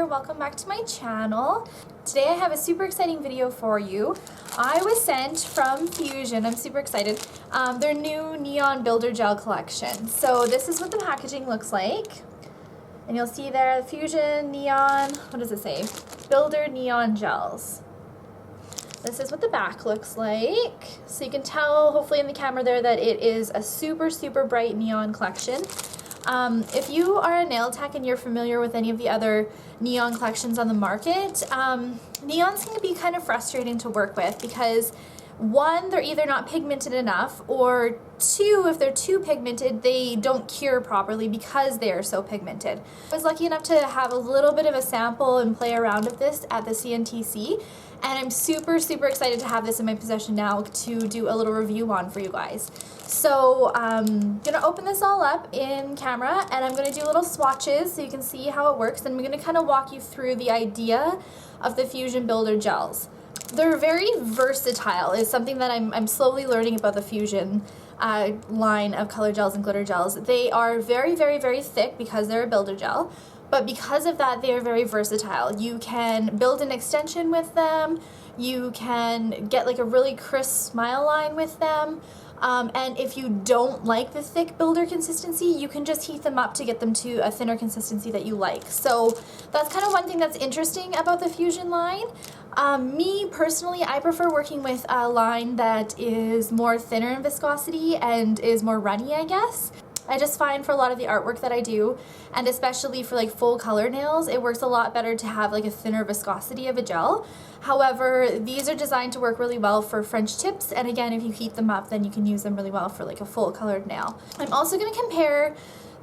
there, welcome back to my channel. Today I have a super exciting video for you. I was sent from Fuzion, I'm super excited, their new Neon Builder Gel collection. So this is what the packaging looks like. And you'll see there, Fuzion Neon, what does it say? Builder Neon Gels. This is what the back looks like. So you can tell, hopefully in the camera there, that it is a super, super bright neon collection. If you are a nail tech and you're familiar with any of the other neon collections on the market, neons can be kind of frustrating to work with because one, they're either not pigmented enough, or two, if they're too pigmented, they don't cure properly because they are so pigmented. I was lucky enough to have a little bit of a sample and play around with this at the CNTC, and I'm super, super excited to have this in my possession now to do a little review on for you guys. So I'm gonna open this all up in camera and I'm gonna do little swatches so you can see how it works, and I'm gonna kind of walk you through the idea of the Fuzion Builder Gels. They're very versatile, is something that I'm slowly learning about the Fuzion line of color gels and glitter gels. They are very, very, very thick because they're a builder gel, but because of that, they are very versatile. You can build an extension with them, you can get like a really crisp smile line with them, and if you don't like the thick builder consistency, you can just heat them up to get them to a thinner consistency that you like. So that's kind of one thing that's interesting about the Fuzion line. Me personally, I prefer working with a line that is more thinner in viscosity and is more runny, I guess. I just find for a lot of the artwork that I do, and especially for like full color nails, it works a lot better to have like a thinner viscosity of a gel. However, these are designed to work really well for French tips, and again, if you heat them up, then you can use them really well for like a full colored nail. I'm also going to compare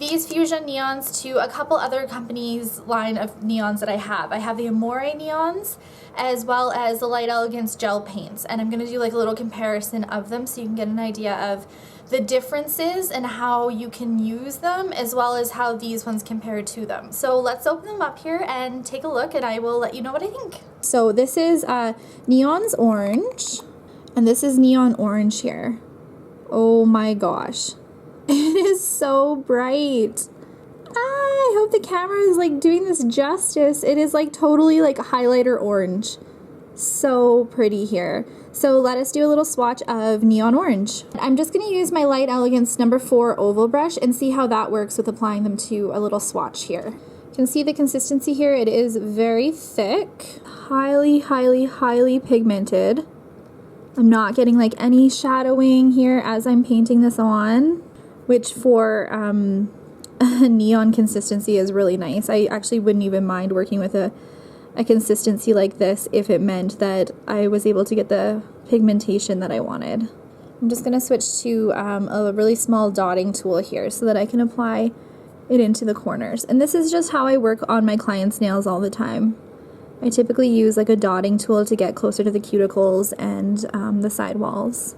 these Fuzion Neons to a couple other companies' line of neons that I have. I have the Amore neons as well as the Light Elegance gel paints, and I'm going to do like a little comparison of them so you can get an idea of the differences and how you can use them, as well as how these ones compare to them. So let's open them up here and take a look, and I will let you know what I think. So this is Neon's Orange, and this is Neon Orange here. Oh my gosh. It is so bright. I hope the camera is like doing this justice. It is like totally like highlighter orange. So pretty here. So let us do a little swatch of Neon Orange. I'm just going to use my Light Elegance number 4 oval brush and see how that works with applying them to a little swatch here. You can see the consistency here. It is very thick, highly, highly, highly pigmented. I'm not getting like any shadowing here as I'm painting this on, which for a neon consistency is really nice. I actually wouldn't even mind working with a consistency like this if it meant that I was able to get the pigmentation that I wanted. I'm just going to switch to a really small dotting tool here so that I can apply it into the corners. And this is just how I work on my clients' nails all the time. I typically use like a dotting tool to get closer to the cuticles and the side walls.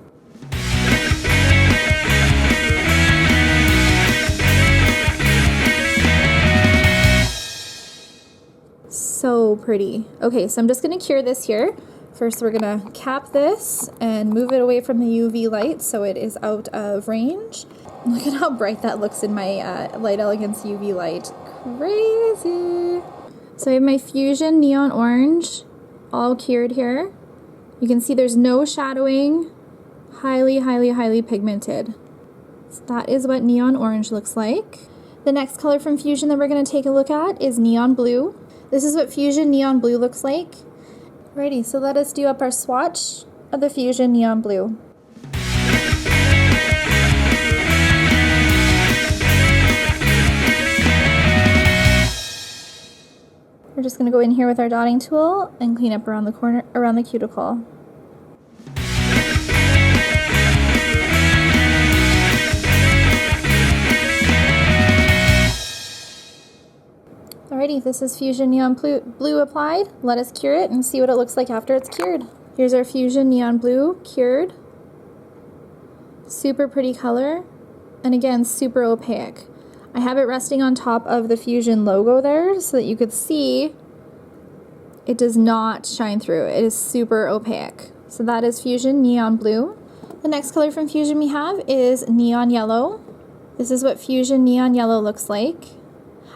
So pretty. Okay, so I'm just going to cure this here. First, we're going to cap this and move it away from the UV light so it is out of range. Look at how bright that looks in my Light Elegance UV light. Crazy! So I have my Fuzion Neon Orange all cured here. You can see there's no shadowing. Highly, highly, highly pigmented. So that is what Neon Orange looks like. The next color from Fuzion that we're going to take a look at is Neon Blue. This is what Fuzion Neon Blue looks like. Alrighty, so let us do up our swatch of the Fuzion Neon Blue. We're just going to go in here with our dotting tool and clean up around the corner, around the cuticle. Alrighty, this is Fuzion Neon Blue applied. Let us cure it and see what it looks like after it's cured. Here's our Fuzion Neon Blue cured. Super pretty color, and again, super opaque. I have it resting on top of the Fuzion logo there so that you could see it does not shine through. It is super opaque. So that is Fuzion Neon Blue. The next color from Fuzion we have is Neon Yellow. This is what Fuzion Neon Yellow looks like.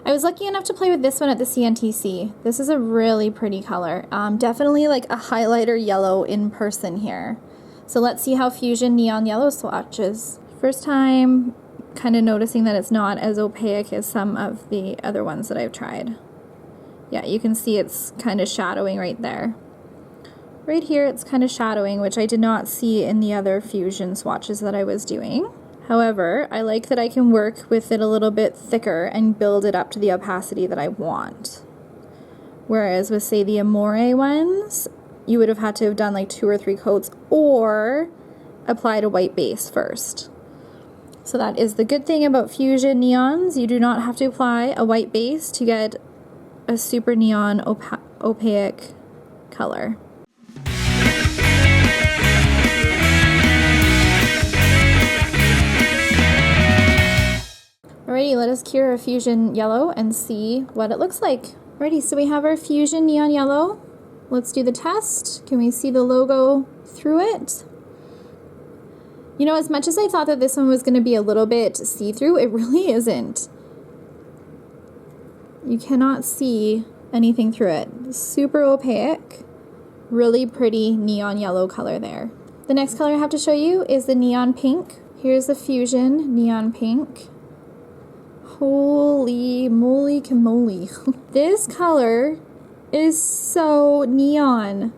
I was lucky enough to play with this one at the CNTC. This is a really pretty color. Definitely like a highlighter yellow in person here. So let's see how Fuzion Neon Yellow swatches. First time kind of noticing that it's not as opaque as some of the other ones that I've tried. Yeah, you can see it's kind of shadowing right there. Right here it's kind of shadowing, which I did not see in the other Fuzion swatches that I was doing. However, I like that I can work with it a little bit thicker and build it up to the opacity that I want. Whereas with, say, the Amore ones, you would have had to have done like 2 or 3 coats or applied a white base first. So that is the good thing about Fuzion Neons. You do not have to apply a white base to get a super neon opaque color. Alrighty, let us cure our Fuzion Yellow and see what it looks like. Alrighty, so we have our Fuzion Neon Yellow. Let's do the test. Can we see the logo through it? You know, as much as I thought that this one was going to be a little bit see-through, it really isn't. You cannot see anything through it. Super opaque, really pretty neon yellow color there. The next color I have to show you is the neon pink. Here's the Fuzion Neon Pink. Holy moly camole. This color is so neon.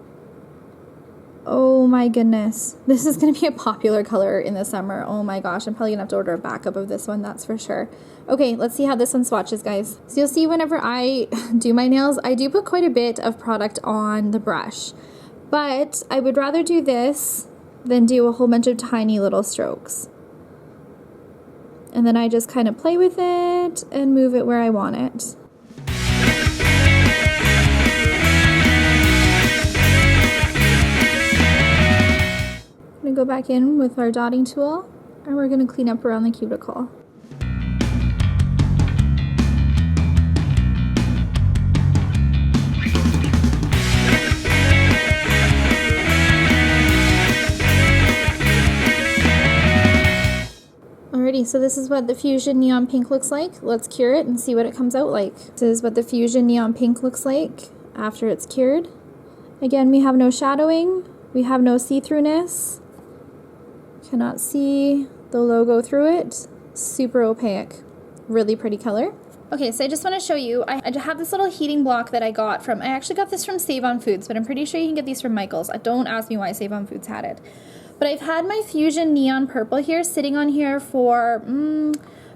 Oh my goodness. This is going to be a popular color in the summer. Oh my gosh, I'm probably going to have to order a backup of this one, that's for sure. Okay, let's see how this one swatches, guys. So you'll see whenever I do my nails, I do put quite a bit of product on the brush. But I would rather do this than do a whole bunch of tiny little strokes. And then I just kind of play with it and move it where I want it. I'm going to go back in with our dotting tool and we're going to clean up around the cuticle. Alrighty, so this is what the Fuzion Neon Pink looks like. Let's cure it and see what it comes out like. This is what the Fuzion Neon Pink looks like after it's cured. Again, we have no shadowing, we have no see-throughness. Cannot see the logo through it. Super opaque. Really pretty color. Okay, so I just want to show you, I have this little heating block that I got from, I actually got this from Save On Foods, but I'm pretty sure you can get these from Michael's. Don't ask me why Save On Foods had it. But I've had my Fuzion Neon Purple here sitting on here for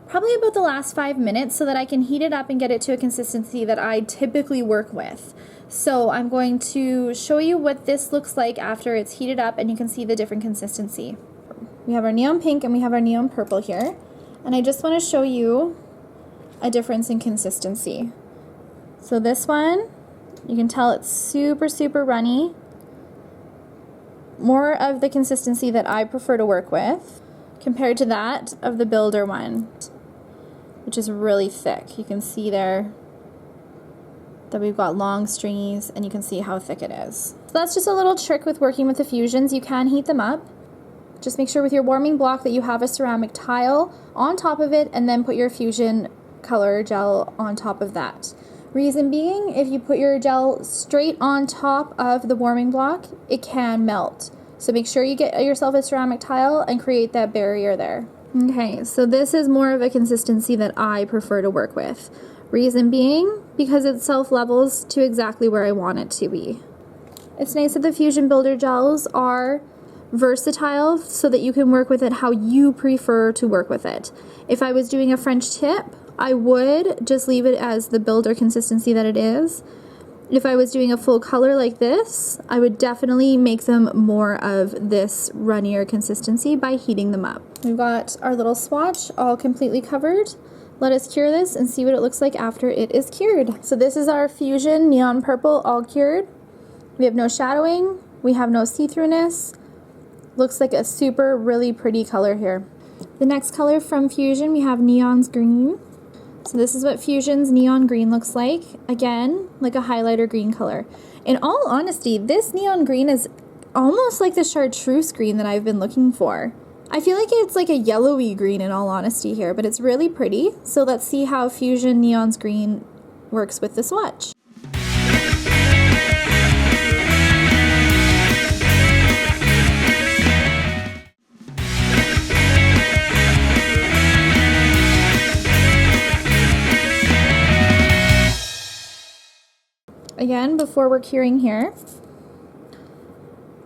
probably about the last 5 minutes so that I can heat it up and get it to a consistency that I typically work with. So I'm going to show you what this looks like after it's heated up and you can see the different consistency. We have our neon pink and we have our neon purple here. And I just want to show you a difference in consistency. So this one, you can tell it's super, super runny. More of the consistency that I prefer to work with compared to that of the Builder one, which is really thick. You can see there that we've got long stringies and you can see how thick it is. So that's just a little trick with working with the Fuzions. You can heat them up. Just make sure with your warming block that you have a ceramic tile on top of it and then put your Fuzion color gel on top of that. Reason being, if you put your gel straight on top of the warming block, it can melt. So make sure you get yourself a ceramic tile and create that barrier there. Okay, so this is more of a consistency that I prefer to work with. Reason being, because it self-levels to exactly where I want it to be. It's nice that the Fuzion Builder gels are versatile so that you can work with it how you prefer to work with it. If I was doing a French tip, I would just leave it as the Builder consistency that it is. If I was doing a full color like this, I would definitely make them more of this runnier consistency by heating them up. We've got our little swatch all completely covered. Let us cure this and see what it looks like after it is cured. So this is our Fuzion Neon Purple all cured. We have no shadowing, we have no see-throughness. Looks like a super really pretty color here. The next color from Fuzion, we have Neon's Green. So this is what Fuzion's Neon Green looks like. Again, like a highlighter green color. In all honesty, this neon green is almost like the chartreuse green that I've been looking for. I feel like it's like a yellowy green in all honesty here, but it's really pretty. So let's see how Fuzion Neonz green works with the swatch. Again, before we're curing here,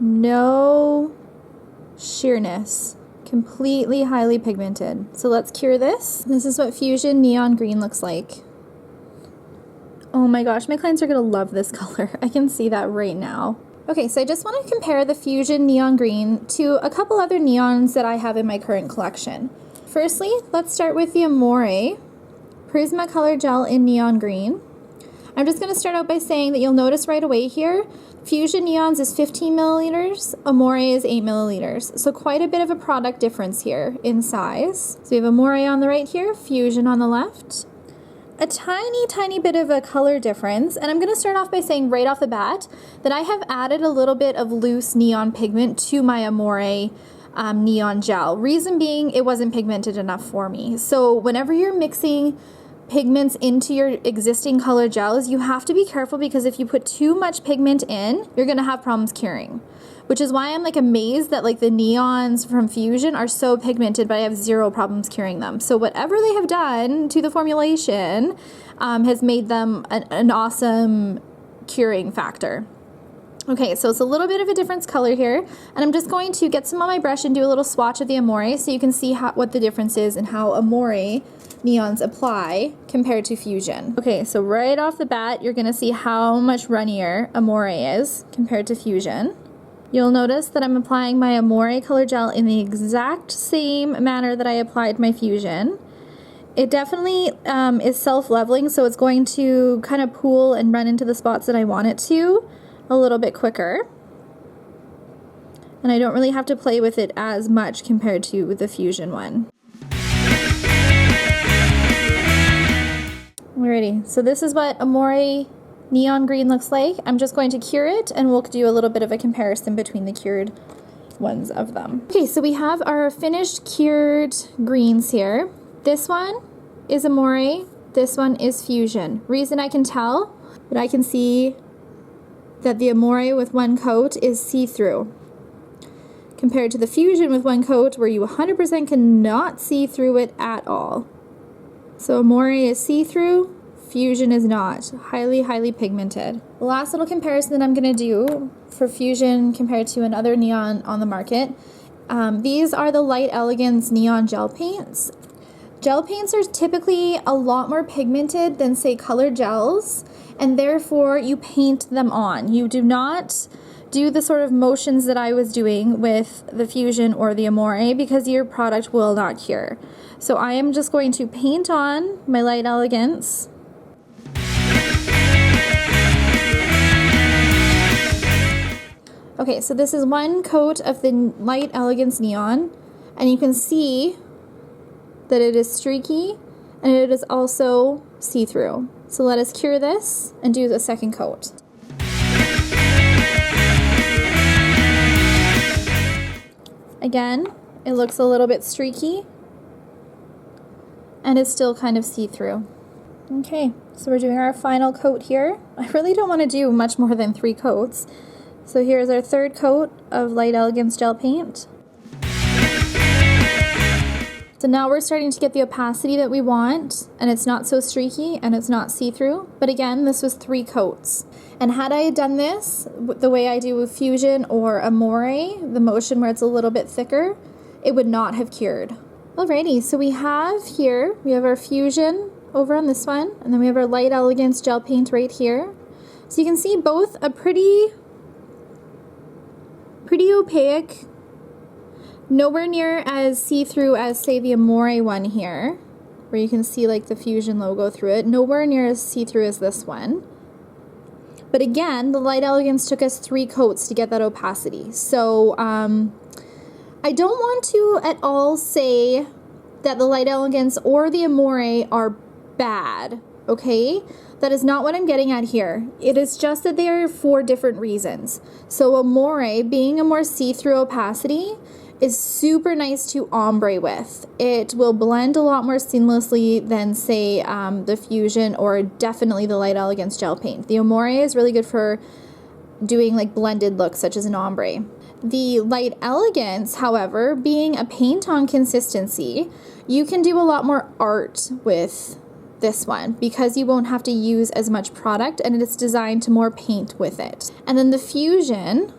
no sheerness, completely highly pigmented. So let's cure this. This is what Fuzion Neon Green looks like. Oh my gosh, my clients are gonna love this color. I can see that right now. Okay, so I just want to compare the Fuzion Neon Green to a couple other neons that I have in my current collection. Firstly, let's start with the Amore Prismacolor Gel in Neon Green. I'm just going to start out by saying that you'll notice right away here, Fuzion Neonz is 15 milliliters, Amore is 8 milliliters. So quite a bit of a product difference here in size. So we have Amore on the right here, Fuzion on the left. A tiny bit of a color difference, and I'm going to start off by saying right off the bat that I have added a little bit of loose neon pigment to my Amore neon gel. Reason being, it wasn't pigmented enough for me. So whenever you're mixing pigments into your existing color gels, you have to be careful, because if you put too much pigment in, you're gonna have problems curing. Which is why I'm like amazed that like the neons from Fuzion are so pigmented, but I have zero problems curing them. So whatever they have done to the formulation has made them an awesome curing factor. Okay, so it's a little bit of a different color here, and I'm just going to get some on my brush and do a little swatch of the Amore so you can see what the difference is and how Amore neons apply compared to Fuzion. Okay, so right off the bat, you're gonna see how much runnier Amore is compared to Fuzion. You'll notice that I'm applying my Amore color gel in the exact same manner that I applied my Fuzion. It definitely is self-leveling, so it's going to kind of pool and run into the spots that I want it to a little bit quicker. And I don't really have to play with it as much compared to the Fuzion one. Alrighty, so this is what Amore Neon Green looks like. I'm just going to cure it, and we'll do a little bit of a comparison between the cured ones of them. Okay, so we have our finished cured greens here. This one is Amore, this one is Fuzion. Reason I can tell, but I can see that the Amore with one coat is see-through, compared to the Fuzion with one coat where you 100% cannot see through it at all. So Amore is see-through, Fuzion is not. Highly pigmented. The last little comparison that I'm going to do for Fuzion compared to another neon on the market, these are the Light Elegance neon gel paints. Gel paints are typically a lot more pigmented than, say, colored gels, and therefore you paint them on. You do not do the sort of motions that I was doing with the Fuzion or the Amore, because your product will not cure. So I am just going to paint on my Light Elegance. Okay, so this is one coat of the Light Elegance Neon, and you can see that it is streaky and it is also see-through. So let us cure this and do the second coat. Again, it looks a little bit streaky and it's still kind of see-through. Okay, so we're doing our final coat here. I really don't want to do much more than 3 coats. So here's our third coat of Light Elegance gel paint. So now we're starting to get the opacity that we want, and it's not so streaky and it's not see-through. But again, this was 3 coats. And had I done this the way I do with Fuzion or Amore, the motion where it's a little bit thicker, it would not have cured. Alrighty, so we have here, we have our Fuzion over on this one, and then we have our Light Elegance gel paint right here. So you can see both a pretty opaque, nowhere near as see-through as, say, the Amore one here, where you can see like the Fuzion logo through it. Nowhere near as see-through as this one. But again, the Light Elegance took us 3 coats to get that opacity. So I don't want to at all say that the Light Elegance or the Amore are bad, okay? That is not what I'm getting at here. It is just that they are for different reasons. So Amore, being a more see-through opacity, is super nice to ombre with. It will blend a lot more seamlessly than, say, the Fuzion or definitely the Light Elegance gel paint. The Amore is really good for doing like blended looks such as an ombre. The Light Elegance, however, being a paint-on consistency, you can do a lot more art with this one because you won't have to use as much product and it's designed to more paint with it. And then the Fuzion,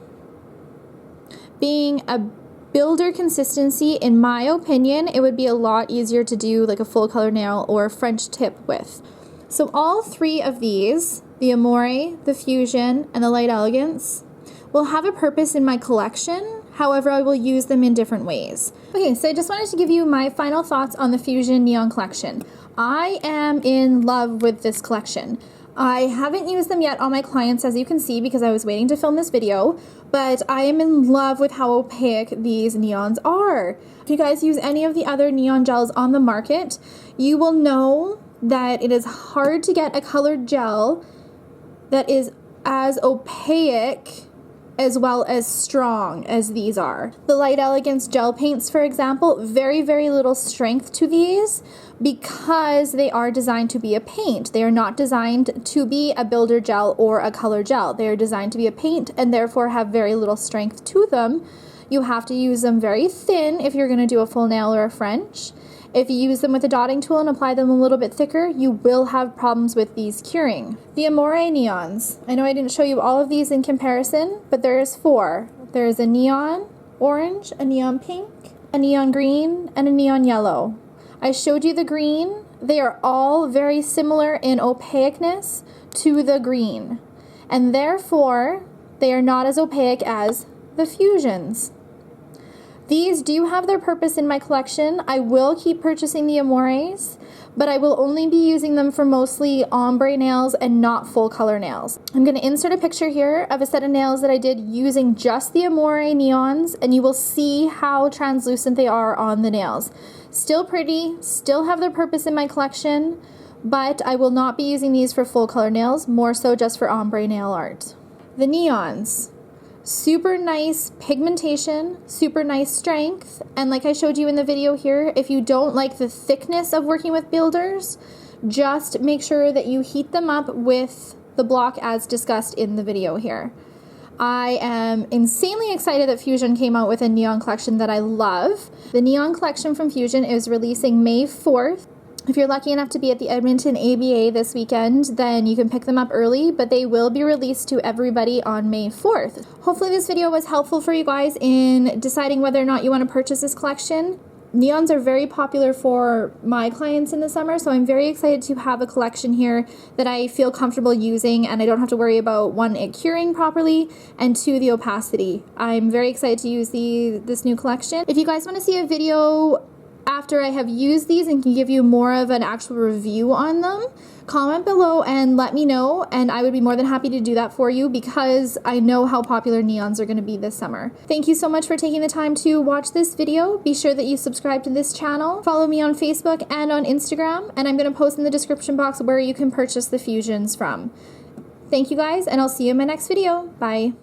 being a builder consistency, in my opinion, it would be a lot easier to do like a full color nail or a French tip with. So all three of these, the Amore, the Fuzion, and the Light Elegance, will have a purpose in my collection. However, I will use them in different ways. Okay, so I just wanted to give you my final thoughts on the Fuzion Neon collection. I am in love with this collection. I haven't used them yet on my clients, as you can see, because I was waiting to film this video, but I am in love with how opaque these neons are. If you guys use any of the other neon gels on the market, you will know that it is hard to get a colored gel that is as opaque as well as strong as these are. The Light Elegance gel paints, for example, very, very little strength to these because they are designed to be a paint. They are not designed to be a builder gel or a color gel. They are designed to be a paint and therefore have very little strength to them. You have to use them very thin if you're going to do a full nail or a French. If you use them with a dotting tool and apply them a little bit thicker, you will have problems with these curing. The Amore neons. I know I didn't show you all of these in comparison, but there is 4. There is a neon orange, a neon pink, a neon green, and a neon yellow. I showed you the green. They are all very similar in opaqueness to the green, and therefore they are not as opaque as the Fuzions. These do have their purpose in my collection. I will keep purchasing the Amores, but I will only be using them for mostly ombre nails and not full color nails. I'm going to insert a picture here of a set of nails that I did using just the Amore neons, and you will see how translucent they are on the nails. Still pretty, still have their purpose in my collection, but I will not be using these for full color nails, more so just for ombre nail art. The neons. Super nice pigmentation, super nice strength, and like I showed you in the video here, if you don't like the thickness of working with builders, just make sure that you heat them up with the block as discussed in the video here. I am insanely excited that Fuzion came out with a neon collection that I love. The neon collection from Fuzion is releasing May 4th. If you're lucky enough to be at the Edmonton ABA this weekend, then you can pick them up early, but they will be released to everybody on May 4th. Hopefully this video was helpful for you guys in deciding whether or not you want to purchase this collection. Neons are very popular for my clients in the summer, so I'm very excited to have a collection here that I feel comfortable using and I don't have to worry about, 1, it curing properly, and 2, the opacity. I'm very excited to use this new collection. If you guys want to see a video after I have used these and can give you more of an actual review on them, comment below and let me know, and I would be more than happy to do that for you because I know how popular neons are going to be this summer. Thank you so much for taking the time to watch this video. Be sure that you subscribe to this channel, follow me on Facebook and on Instagram, and I'm going to post in the description box where you can purchase the Fuzions from. Thank you guys, and I'll see you in my next video. Bye.